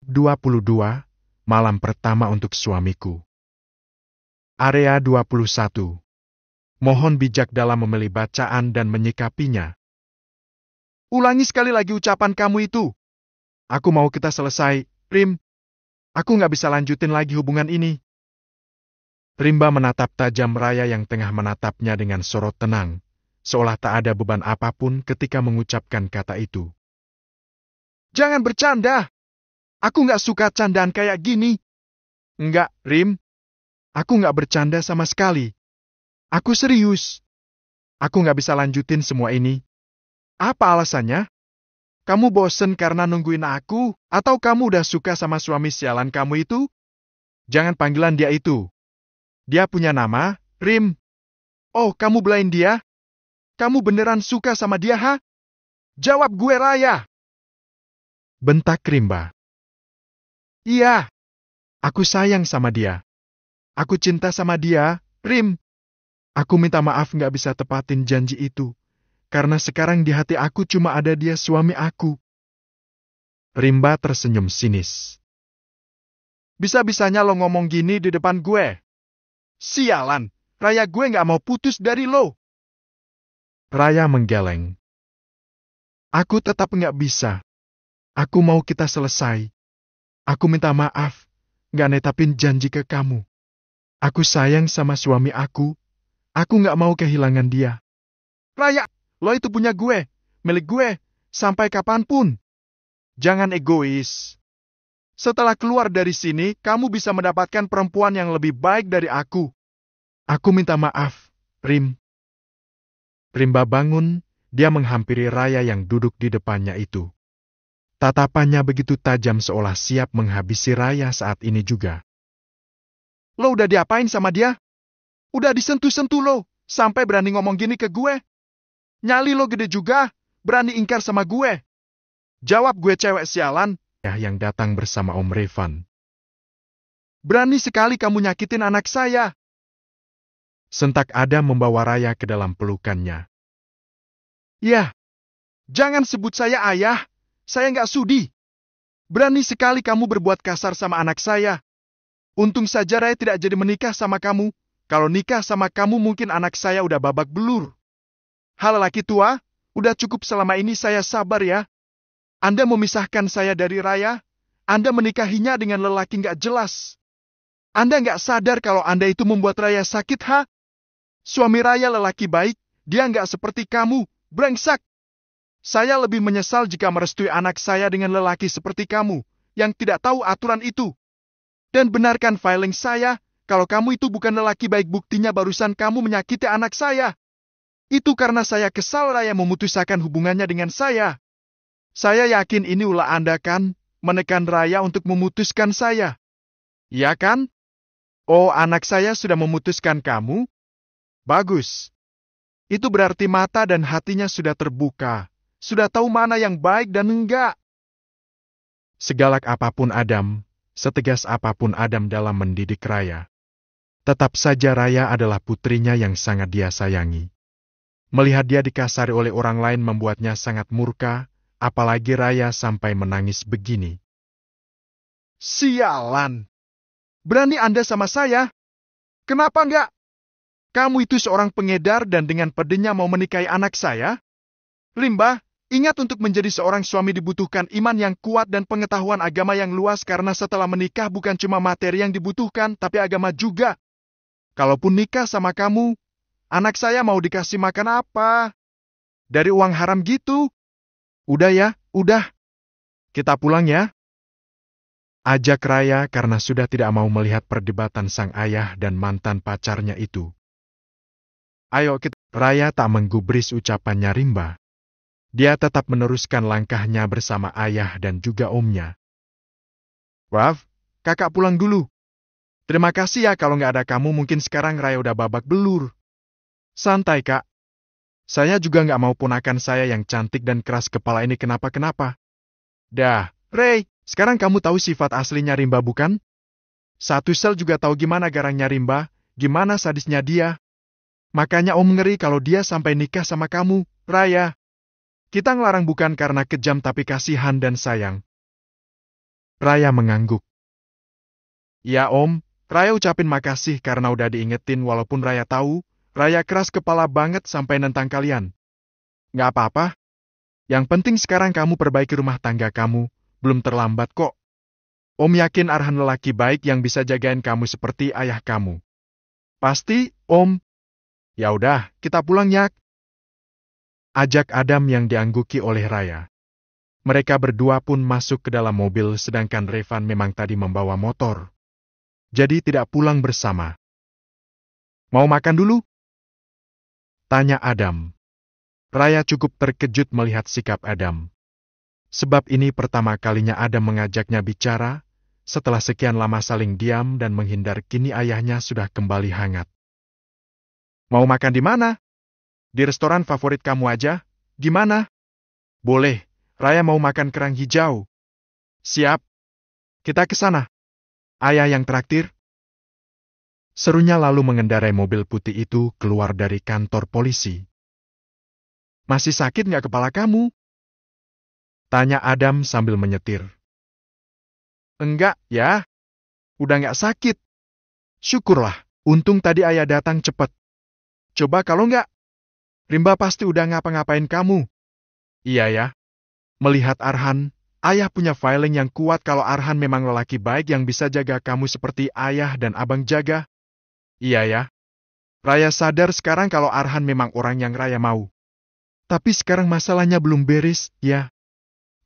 22, malam pertama untuk suamiku. Area 21. Mohon bijak dalam memilih bacaan dan menyikapinya. Ulangi sekali lagi ucapan kamu itu. Aku mau kita selesai, Rim. Aku nggak bisa lanjutin lagi hubungan ini. Rimba menatap tajam Raya yang tengah menatapnya dengan sorot tenang, seolah tak ada beban apapun ketika mengucapkan kata itu. Jangan bercanda. Aku nggak suka candaan kayak gini. Enggak, Rim. Aku nggak bercanda sama sekali. Aku serius. Aku nggak bisa lanjutin semua ini. Apa alasannya? Kamu bosen karena nungguin aku? Atau kamu udah suka sama suami sialan kamu itu? Jangan panggilan dia itu. Dia punya nama, Rim. Oh, kamu belain dia? Kamu beneran suka sama dia, ha? Jawab gue, Raya. Bentak Rimba. Iya. Aku sayang sama dia. Aku cinta sama dia, Rim. Aku minta maaf nggak bisa tepatin janji itu. Karena sekarang di hati aku cuma ada dia suami aku. Rimba tersenyum sinis. Bisa-bisanya lo ngomong gini di depan gue. Sialan, Raya gue nggak mau putus dari lo. Raya menggeleng. Aku tetap nggak bisa. Aku mau kita selesai. Aku minta maaf, nggak netapin janji ke kamu. Aku sayang sama suami aku. Aku nggak mau kehilangan dia. Raya, lo itu punya gue, milik gue, sampai kapanpun. Jangan egois. Setelah keluar dari sini, kamu bisa mendapatkan perempuan yang lebih baik dari aku. Aku minta maaf, Rim. Rimba bangun, dia menghampiri Raya yang duduk di depannya itu. Tatapannya begitu tajam seolah siap menghabisi Raya saat ini juga. Lo udah diapain sama dia? Udah disentuh-sentuh lo, sampai berani ngomong gini ke gue? Nyali lo gede juga, berani ingkar sama gue. Jawab gue cewek sialan, yang datang bersama Om Revan. Berani sekali kamu nyakitin anak saya. Sentak Adam membawa Raya ke dalam pelukannya. Ya, jangan sebut saya ayah. Saya nggak sudi. Berani sekali kamu berbuat kasar sama anak saya. Untung saja Raya tidak jadi menikah sama kamu. Kalau nikah sama kamu mungkin anak saya udah babak belur. Hal laki tua, udah cukup selama ini saya sabar ya. Anda memisahkan saya dari Raya. Anda menikahinya dengan lelaki nggak jelas. Anda nggak sadar kalau Anda itu membuat Raya sakit, ha? Suami Raya lelaki baik, dia nggak seperti kamu, brengsek. Saya lebih menyesal jika merestui anak saya dengan lelaki seperti kamu, yang tidak tahu aturan itu. Dan benarkan filing saya, kalau kamu itu bukan lelaki baik buktinya barusan kamu menyakiti anak saya. Itu karena saya kesal Raya memutuskan hubungannya dengan saya. Saya yakin ini ulah Anda kan, menekan Raya untuk memutuskan saya. Iya kan? Oh, anak saya sudah memutuskan kamu? Bagus. Itu berarti mata dan hatinya sudah terbuka. Sudah tahu mana yang baik dan enggak. Segalak apapun Adam, setegas apapun Adam dalam mendidik Raya, tetap saja Raya adalah putrinya yang sangat dia sayangi. Melihat dia dikasari oleh orang lain membuatnya sangat murka, apalagi Raya sampai menangis begini. Sialan! Berani Anda sama saya? Kenapa enggak? Kamu itu seorang pengedar dan dengan pedenya mau menikahi anak saya? Rimba, ingat untuk menjadi seorang suami dibutuhkan iman yang kuat dan pengetahuan agama yang luas karena setelah menikah bukan cuma materi yang dibutuhkan, tapi agama juga. Kalaupun nikah sama kamu, anak saya mau dikasih makan apa? Dari uang haram gitu? Udah ya, udah. Kita pulang ya. Ajak Raya karena sudah tidak mau melihat perdebatan sang ayah dan mantan pacarnya itu. Ayo kita. Raya tak menggubris ucapannya Rimba. Dia tetap meneruskan langkahnya bersama ayah dan juga omnya. Waf, kakak pulang dulu. Terima kasih ya kalau nggak ada kamu mungkin sekarang Raya udah babak belur. Santai kak. Saya juga nggak mau ponakan saya yang cantik dan keras kepala ini kenapa-kenapa. Dah, Ray, sekarang kamu tahu sifat aslinya Rimba bukan? Satu sel juga tahu gimana garangnya Rimba, gimana sadisnya dia. Makanya om ngeri kalau dia sampai nikah sama kamu, Raya. Kita ngelarang bukan karena kejam tapi kasihan dan sayang. Raya mengangguk. Ya Om, Raya ucapin makasih karena udah diingetin walaupun Raya tahu, Raya keras kepala banget sampai nentang kalian. Nggak apa-apa. Yang penting sekarang kamu perbaiki rumah tangga kamu, belum terlambat kok. Om yakin Arhan lelaki baik yang bisa jagain kamu seperti ayah kamu. Pasti, Om. Ya udah, kita pulang ya. Ajak Adam yang diangguki oleh Raya. Mereka berdua pun masuk ke dalam mobil sedangkan Revan memang tadi membawa motor. Jadi tidak pulang bersama. Mau makan dulu? Tanya Adam. Raya cukup terkejut melihat sikap Adam. Sebab ini pertama kalinya Adam mengajaknya bicara, setelah sekian lama saling diam dan menghindar kini ayahnya sudah kembali hangat. Mau makan di mana? Di restoran favorit kamu aja? Gimana? Boleh, Raya mau makan kerang hijau. Siap. Kita ke sana. Ayah yang traktir. Serunya lalu mengendarai mobil putih itu keluar dari kantor polisi. Masih sakit nggak kepala kamu? Tanya Adam sambil menyetir. Enggak, ya. Udah nggak sakit. Syukurlah, untung tadi ayah datang cepat. Coba kalau nggak, Rimba pasti udah ngapa-ngapain kamu. Iya ya. Melihat Arhan, ayah punya filing yang kuat kalau Arhan memang lelaki baik yang bisa jaga kamu seperti ayah dan abang jaga. Iya ya. Raya sadar sekarang kalau Arhan memang orang yang Raya mau. Tapi sekarang masalahnya belum beres, ya.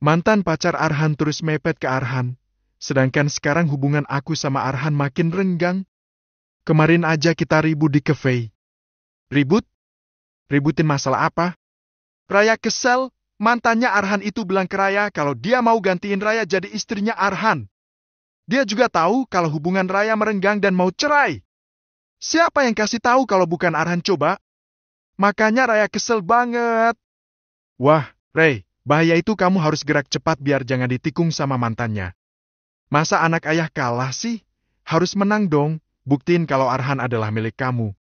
Mantan pacar Arhan terus mepet ke Arhan. Sedangkan sekarang hubungan aku sama Arhan makin renggang. Kemarin aja kita ribut di cafe. Ribut? Ributin masalah apa? Raya kesel, mantannya Arhan itu bilang ke Raya kalau dia mau gantiin Raya jadi istrinya Arhan. Dia juga tahu kalau hubungan Raya merenggang dan mau cerai. Siapa yang kasih tahu kalau bukan Arhan coba? Makanya Raya kesel banget. Wah, Ray, bahaya itu kamu harus gerak cepat biar jangan ditikung sama mantannya. Masa anak ayah kalah sih? Harus menang dong, buktiin kalau Arhan adalah milik kamu.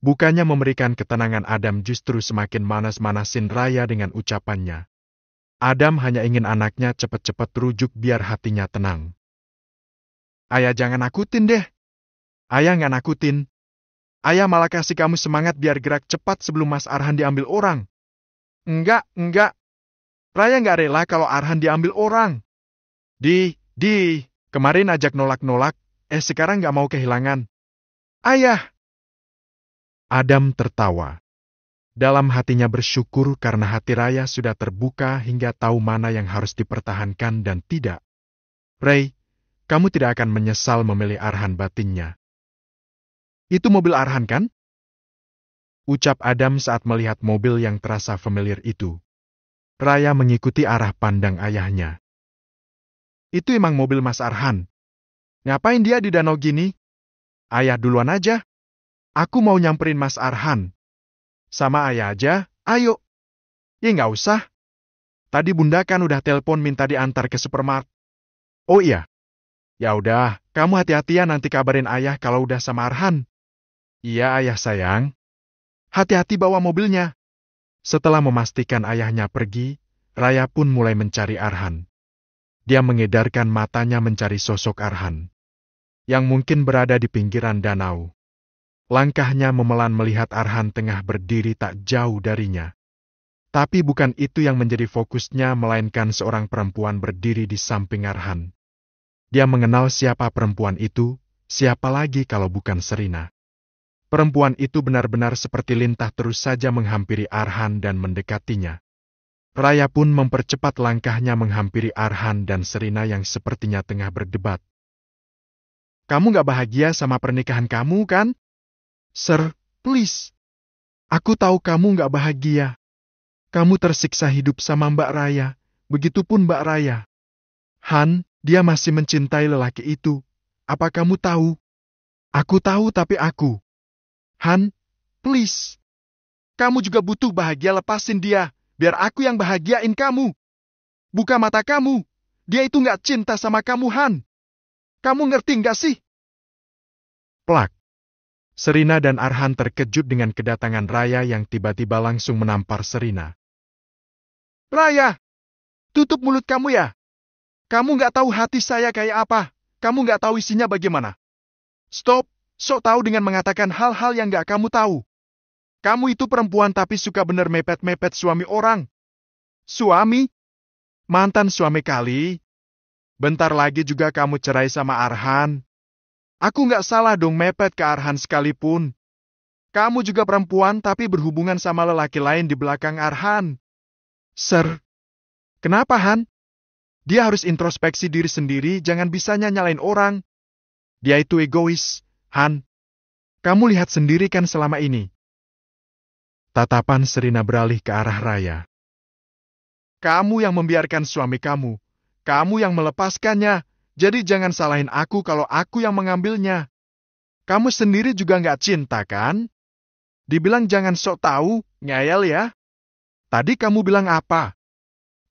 Bukannya memberikan ketenangan Adam justru semakin manas-manasin Raya dengan ucapannya. Adam hanya ingin anaknya cepat-cepat rujuk biar hatinya tenang. Ayah jangan nakutin deh. Ayah nggak nakutin. Ayah malah kasih kamu semangat biar gerak cepat sebelum Mas Arhan diambil orang. Enggak. Raya nggak rela kalau Arhan diambil orang. Kemarin ajak nolak-nolak, sekarang nggak mau kehilangan. Ayah! Adam tertawa. Dalam hatinya bersyukur karena hati Raya sudah terbuka hingga tahu mana yang harus dipertahankan dan tidak. Ray, kamu tidak akan menyesal memilih Arhan batinnya. Itu mobil Arhan kan? Ucap Adam saat melihat mobil yang terasa familiar itu. Raya mengikuti arah pandang ayahnya. Itu emang mobil Mas Arhan. Ngapain dia di danau gini? Ayah duluan aja. Aku mau nyamperin Mas Arhan. Sama ayah aja, ayo. Ya nggak usah. Tadi bunda kan udah telepon minta diantar ke supermarket. Oh iya. Ya udah, kamu hati-hati ya nanti kabarin ayah kalau udah sama Arhan. Iya ayah sayang. Hati-hati bawa mobilnya. Setelah memastikan ayahnya pergi, Raya pun mulai mencari Arhan. Dia mengedarkan matanya mencari sosok Arhan, yang mungkin berada di pinggiran danau. Langkahnya memelan melihat Arhan tengah berdiri tak jauh darinya. Tapi bukan itu yang menjadi fokusnya, melainkan seorang perempuan berdiri di samping Arhan. Dia mengenal siapa perempuan itu, siapa lagi kalau bukan Serina. Perempuan itu benar-benar seperti lintah terus saja menghampiri Arhan dan mendekatinya. Raya pun mempercepat langkahnya menghampiri Arhan dan Serina yang sepertinya tengah berdebat. Kamu gak bahagia sama pernikahan kamu kan? Sir, please. Aku tahu kamu gak bahagia. Kamu tersiksa hidup sama Mbak Raya. Begitupun Mbak Raya. Han, dia masih mencintai lelaki itu. Apa kamu tahu? Aku tahu tapi aku. Han, please. Kamu juga butuh bahagia, lepasin dia. Biar aku yang bahagiain kamu. Buka mata kamu. Dia itu gak cinta sama kamu, Han. Kamu ngerti gak sih? Plak. Serina dan Arhan terkejut dengan kedatangan Raya yang tiba-tiba langsung menampar Serina. Raya! Tutup mulut kamu ya! Kamu nggak tahu hati saya kayak apa. Kamu nggak tahu isinya bagaimana. Stop, sok tahu dengan mengatakan hal-hal yang nggak kamu tahu. Kamu itu perempuan tapi suka bener mepet-mepet suami orang. Suami? Mantan suami kali. Bentar lagi juga kamu cerai sama Arhan. Aku nggak salah dong mepet ke Arhan sekalipun. Kamu juga perempuan tapi berhubungan sama lelaki lain di belakang Arhan. Sir, kenapa Han? Dia harus introspeksi diri sendiri, jangan bisanya nyalain orang. Dia itu egois, Han. Kamu lihat sendiri kan selama ini. Tatapan Serina beralih ke arah Raya. Kamu yang membiarkan suami kamu. Kamu yang melepaskannya. Jadi jangan salahin aku kalau aku yang mengambilnya. Kamu sendiri juga nggak cinta kan? Dibilang jangan sok tahu, ngeyel ya. Tadi kamu bilang apa?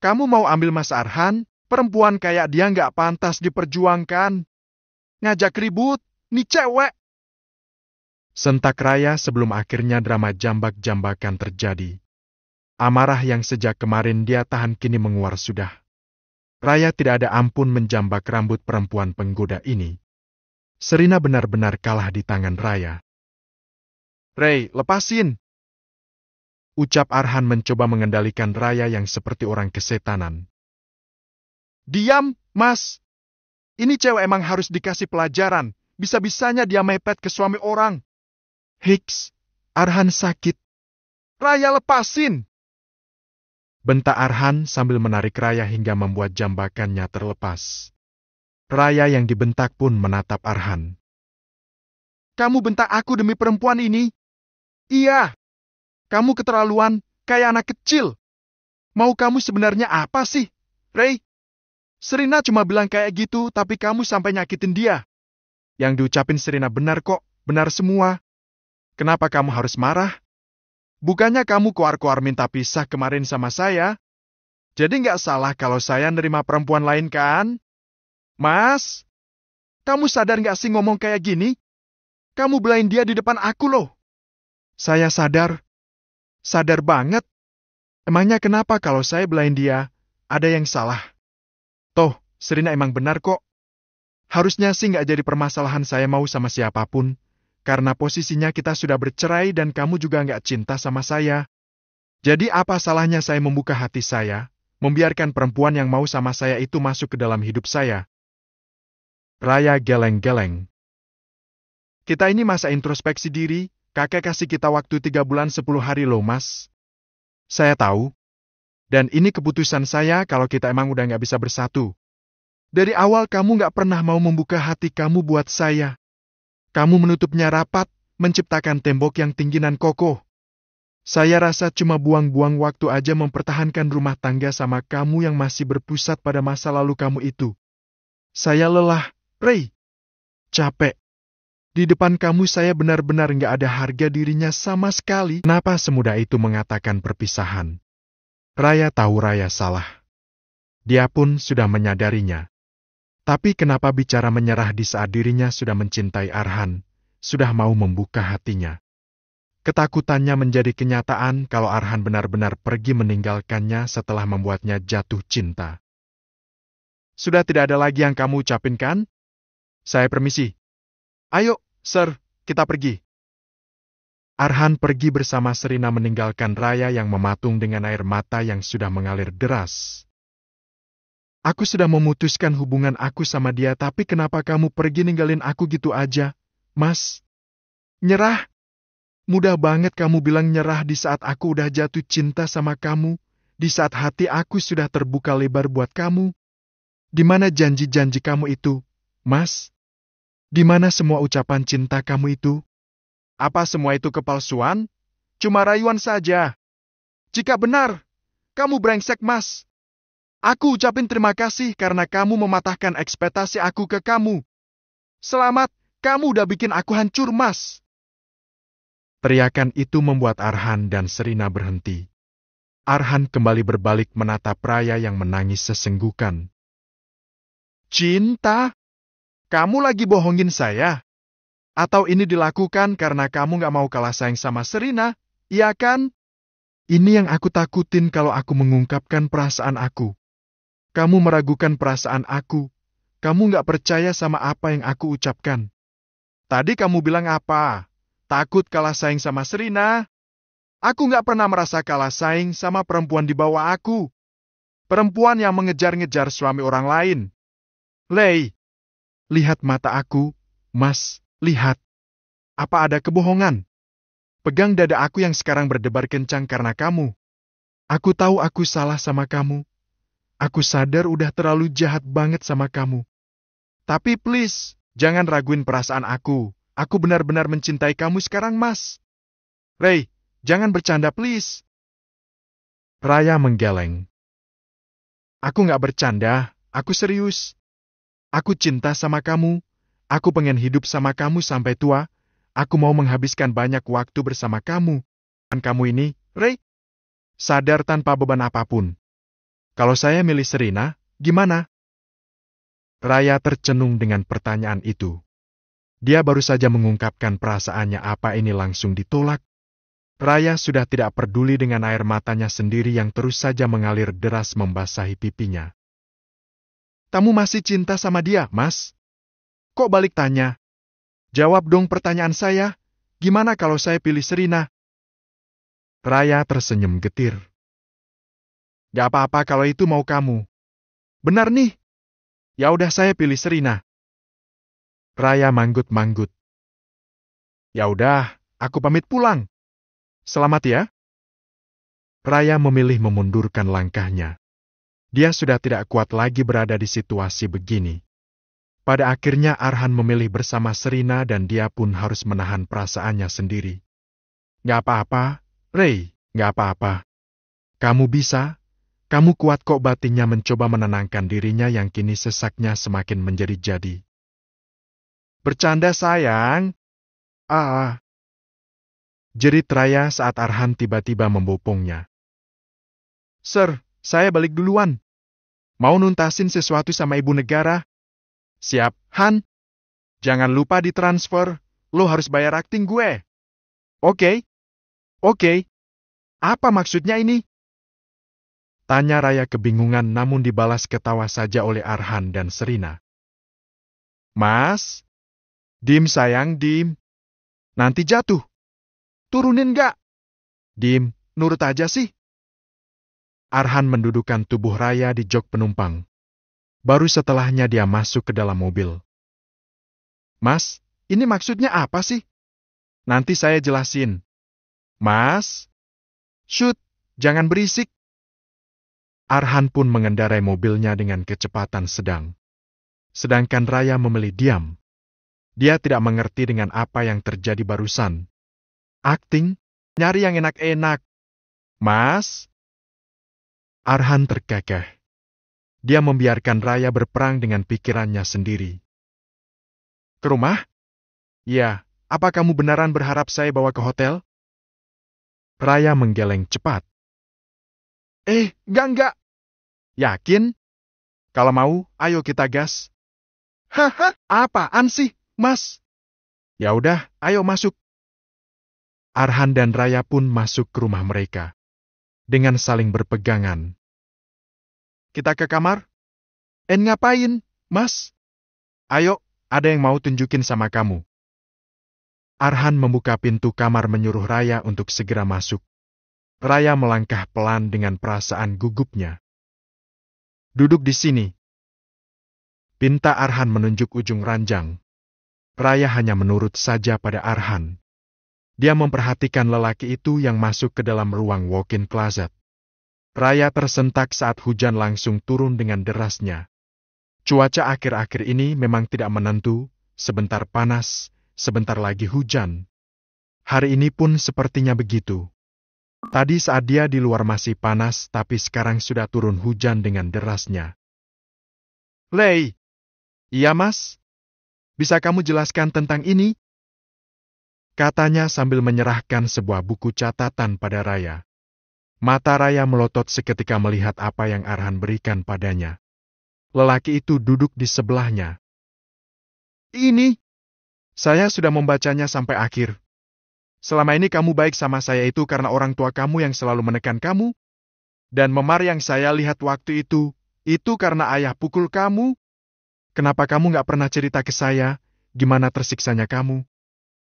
Kamu mau ambil Mas Arhan? Perempuan kayak dia nggak pantas diperjuangkan. Ngajak ribut, nih cewek. Sentak Raya sebelum akhirnya drama jambak-jambakan terjadi. Amarah yang sejak kemarin dia tahan kini menguar sudah. Raya tidak ada ampun menjambak rambut perempuan penggoda ini. Serina benar-benar kalah di tangan Raya. Rey, lepasin! Ucap Arhan mencoba mengendalikan Raya yang seperti orang kesetanan. Diam, Mas! Ini cewek emang harus dikasih pelajaran. Bisa-bisanya dia mepet ke suami orang. Hiks, Arhan sakit. Raya lepasin! Bentak Arhan sambil menarik Raya hingga membuat jambakannya terlepas. Raya yang dibentak pun menatap Arhan. Kamu bentak aku demi perempuan ini? Iya. Kamu keterlaluan, kayak anak kecil. Mau kamu sebenarnya apa sih, Rey? Serina cuma bilang kayak gitu, tapi kamu sampai nyakitin dia. Yang diucapin Serina benar kok, benar semua. Kenapa kamu harus marah? Bukannya kamu koar-koar minta pisah kemarin sama saya? Jadi nggak salah kalau saya nerima perempuan lain kan? Mas, kamu sadar nggak sih ngomong kayak gini? Kamu belain dia di depan aku loh. Saya sadar. Sadar banget. Emangnya kenapa kalau saya belain dia, ada yang salah? Toh, Serina emang benar kok. Harusnya sih nggak jadi permasalahan saya mau sama siapapun. Karena posisinya kita sudah bercerai dan kamu juga nggak cinta sama saya. Jadi apa salahnya saya membuka hati saya, membiarkan perempuan yang mau sama saya itu masuk ke dalam hidup saya? Raya geleng-geleng. Kita ini masa introspeksi diri, kakek kasih kita waktu 3 bulan 10 hari loh mas. Saya tahu. Dan ini keputusan saya kalau kita emang udah nggak bisa bersatu. Dari awal kamu nggak pernah mau membuka hati kamu buat saya. Kamu menutupnya rapat, menciptakan tembok yang tinggi dan kokoh. Saya rasa cuma buang-buang waktu aja mempertahankan rumah tangga sama kamu yang masih berpusat pada masa lalu kamu itu. Saya lelah, Rey. Capek. Di depan kamu saya benar-benar nggak ada harga dirinya sama sekali. Kenapa semudah itu mengatakan perpisahan? Raya tahu Raya salah. Dia pun sudah menyadarinya. Tapi kenapa bicara menyerah di saat dirinya sudah mencintai Arhan, sudah mau membuka hatinya? Ketakutannya menjadi kenyataan kalau Arhan benar-benar pergi meninggalkannya setelah membuatnya jatuh cinta. Sudah tidak ada lagi yang kamu ucapin kan? Saya permisi. Ayo, Sir, kita pergi. Arhan pergi bersama Serina meninggalkan Raya yang mematung dengan air mata yang sudah mengalir deras. Aku sudah memutuskan hubungan aku sama dia, tapi kenapa kamu pergi ninggalin aku gitu aja, Mas? Nyerah? Mudah banget kamu bilang nyerah di saat aku udah jatuh cinta sama kamu, di saat hati aku sudah terbuka lebar buat kamu. Di mana janji-janji kamu itu, Mas? Di mana semua ucapan cinta kamu itu? Apa semua itu kepalsuan? Cuma rayuan saja. Jika benar, kamu brengsek, Mas. Aku ucapin terima kasih karena kamu mematahkan ekspektasi aku ke kamu. Selamat, kamu udah bikin aku hancur, Mas. Teriakan itu membuat Arhan dan Serina berhenti. Arhan kembali berbalik menatap Raya yang menangis sesenggukan. Cinta? Kamu lagi bohongin saya? Atau ini dilakukan karena kamu gak mau kalah sayang sama Serina, iya kan? Ini yang aku takutin kalau aku mengungkapkan perasaan aku. Kamu meragukan perasaan aku. Kamu nggak percaya sama apa yang aku ucapkan. Tadi kamu bilang apa? Takut kalah saing sama Serina? Aku nggak pernah merasa kalah saing sama perempuan di bawah aku. Perempuan yang mengejar-ngejar suami orang lain. Lei, lihat mata aku, Mas, lihat. Apa ada kebohongan? Pegang dada aku yang sekarang berdebar kencang karena kamu. Aku tahu aku salah sama kamu. Aku sadar udah terlalu jahat banget sama kamu. Tapi please, jangan raguin perasaan aku. Aku benar-benar mencintai kamu sekarang, Mas. Lei, jangan bercanda, please. Raya menggeleng. Aku nggak bercanda, aku serius. Aku cinta sama kamu. Aku pengen hidup sama kamu sampai tua. Aku mau menghabiskan banyak waktu bersama kamu. Dan kamu ini, Rei, sadar tanpa beban apapun. Kalau saya milih Serina, gimana? Raya tercenung dengan pertanyaan itu. Dia baru saja mengungkapkan perasaannya, apa ini langsung ditolak. Raya sudah tidak peduli dengan air matanya sendiri yang terus saja mengalir deras membasahi pipinya. Kamu masih cinta sama dia, Mas? Kok balik tanya? Jawab dong pertanyaan saya. Gimana kalau saya pilih Serina? Raya tersenyum getir. Gak apa-apa kalau itu mau kamu. Benar nih. Ya udah, saya pilih Serina. Raya manggut-manggut. Ya udah, aku pamit pulang. Selamat ya. Raya memilih memundurkan langkahnya. Dia sudah tidak kuat lagi berada di situasi begini. Pada akhirnya Arhan memilih bersama Serina dan dia pun harus menahan perasaannya sendiri. Gak apa-apa, Rei, gak apa-apa. Kamu bisa, kamu kuat kok, batinnya mencoba menenangkan dirinya yang kini sesaknya semakin menjadi-jadi. Bercanda sayang. Jerit Raya saat Arhan tiba-tiba membopongnya. Sir, saya balik duluan. Mau nuntasin sesuatu sama ibu negara. Siap, Han. Jangan lupa ditransfer, lo harus bayar akting gue. Oke. Apa maksudnya ini? Tanya Raya kebingungan namun dibalas ketawa saja oleh Arhan dan Serina. Mas? Dim sayang, dim. Nanti jatuh. Turunin gak? Dim, nurut aja sih. Arhan mendudukkan tubuh Raya di jok penumpang. Baru setelahnya dia masuk ke dalam mobil. Mas, ini maksudnya apa sih? Nanti saya jelasin. Mas? Shoot, jangan berisik. Arhan pun mengendarai mobilnya dengan kecepatan sedang. Sedangkan Raya memilih diam. Dia tidak mengerti dengan apa yang terjadi barusan. Akting? Nyari yang enak-enak. Mas? Arhan terkekeh. Dia membiarkan Raya berperang dengan pikirannya sendiri. Ke rumah? Ya, apa kamu beneran berharap saya bawa ke hotel? Raya menggeleng cepat. Enggak. Yakin? Kalau mau, ayo kita gas. Haha, apaan sih, Mas? Ya udah, ayo masuk. Arhan dan Raya pun masuk ke rumah mereka. Dengan saling berpegangan. Kita ke kamar? Ngapain, Mas? Ayo, ada yang mau tunjukin sama kamu. Arhan membuka pintu kamar menyuruh Raya untuk segera masuk. Raya melangkah pelan dengan perasaan gugupnya. Duduk di sini. Pinta Arhan menunjuk ujung ranjang. Raya hanya menurut saja pada Arhan. Dia memperhatikan lelaki itu yang masuk ke dalam ruang walk-in closet. Raya tersentak saat hujan langsung turun dengan derasnya. Cuaca akhir-akhir ini memang tidak menentu, sebentar panas, sebentar lagi hujan. Hari ini pun sepertinya begitu. Tadi saat dia di luar masih panas, tapi sekarang sudah turun hujan dengan derasnya. Lei. Iya, Mas. Bisa kamu jelaskan tentang ini? Katanya sambil menyerahkan sebuah buku catatan pada Raya. Mata Raya melotot seketika melihat apa yang Arhan berikan padanya. Lelaki itu duduk di sebelahnya. Ini. Saya sudah membacanya sampai akhir. Selama ini kamu baik sama saya itu karena orang tua kamu yang selalu menekan kamu. Dan memar yang saya lihat waktu itu, Itu karena ayah pukul kamu? Kenapa kamu nggak pernah cerita ke saya, gimana tersiksanya kamu?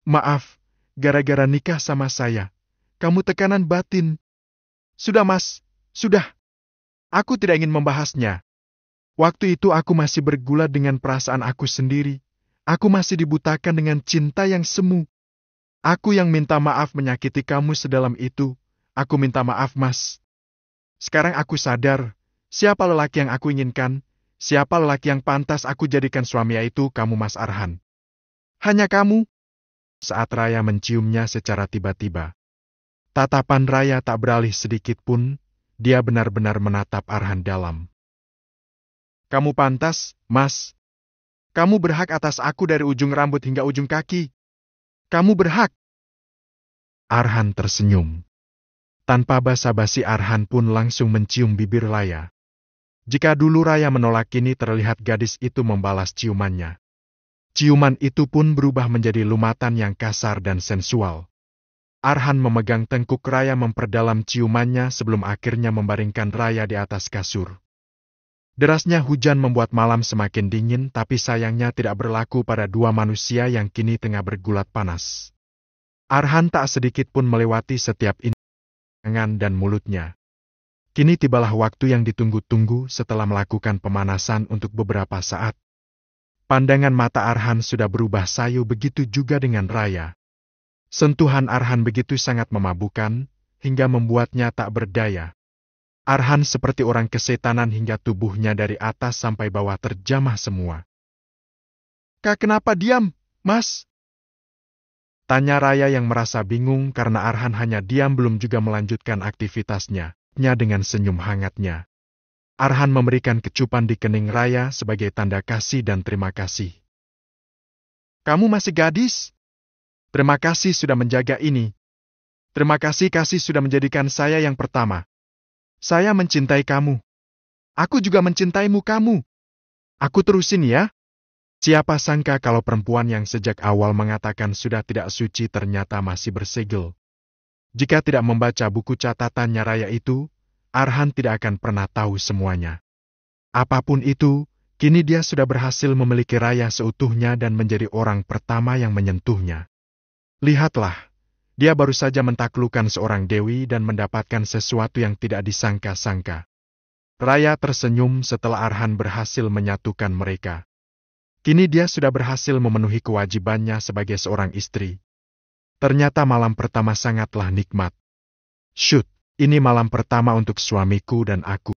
Maaf, gara-gara nikah sama saya. Kamu tekanan batin. Sudah mas, sudah. Aku tidak ingin membahasnya. Waktu itu aku masih bergulat dengan perasaan aku sendiri. Aku masih dibutakan dengan cinta yang semu. Aku yang minta maaf menyakiti kamu sedalam itu. Aku minta maaf, Mas. Sekarang aku sadar, siapa lelaki yang aku inginkan, siapa lelaki yang pantas aku jadikan suami, yaitu kamu, Mas Arhan. Hanya kamu. Saat Raya menciumnya secara tiba-tiba, tatapan Raya tak beralih sedikit pun, dia benar-benar menatap Arhan dalam. Kamu pantas, Mas. Kamu berhak atas aku dari ujung rambut hingga ujung kaki. Kamu berhak. Arhan tersenyum. Tanpa basa-basi Arhan pun langsung mencium bibir Raya. Jika dulu Raya menolak, kini terlihat gadis itu membalas ciumannya. Ciuman itu pun berubah menjadi lumatan yang kasar dan sensual. Arhan memegang tengkuk Raya memperdalam ciumannya sebelum akhirnya membaringkan Raya di atas kasur. Derasnya hujan membuat malam semakin dingin, tapi sayangnya tidak berlaku pada dua manusia yang kini tengah bergulat panas. Arhan tak sedikit pun melewati setiap tangan dan mulutnya. Kini tibalah waktu yang ditunggu-tunggu setelah melakukan pemanasan untuk beberapa saat. Pandangan mata Arhan sudah berubah sayu, begitu juga dengan Raya. Sentuhan Arhan begitu sangat memabukkan, hingga membuatnya tak berdaya. Arhan seperti orang kesetanan hingga tubuhnya dari atas sampai bawah terjamah semua. Kak, kenapa diam, Mas? Tanya Raya yang merasa bingung karena Arhan hanya diam belum juga melanjutkan aktivitasnya, dengan senyum hangatnya. Arhan memberikan kecupan di kening Raya sebagai tanda kasih dan terima kasih. Kamu masih gadis? Terima kasih sudah menjaga ini. Terima kasih sudah menjadikan saya yang pertama. Saya mencintai kamu. Aku juga mencintaimu kamu. Aku terusin ya. Siapa sangka kalau perempuan yang sejak awal mengatakan sudah tidak suci ternyata masih bersegel. Jika tidak membaca buku catatannya Raya itu, Arhan tidak akan pernah tahu semuanya. Apapun itu, kini dia sudah berhasil memiliki Raya seutuhnya dan menjadi orang pertama yang menyentuhnya. Lihatlah. Dia baru saja mentaklukkan seorang dewi dan mendapatkan sesuatu yang tidak disangka-sangka. Raya tersenyum setelah Arhan berhasil menyatukan mereka. Kini dia sudah berhasil memenuhi kewajibannya sebagai seorang istri. Ternyata malam pertama sangatlah nikmat. Shoot, ini malam pertama untuk suamiku dan aku.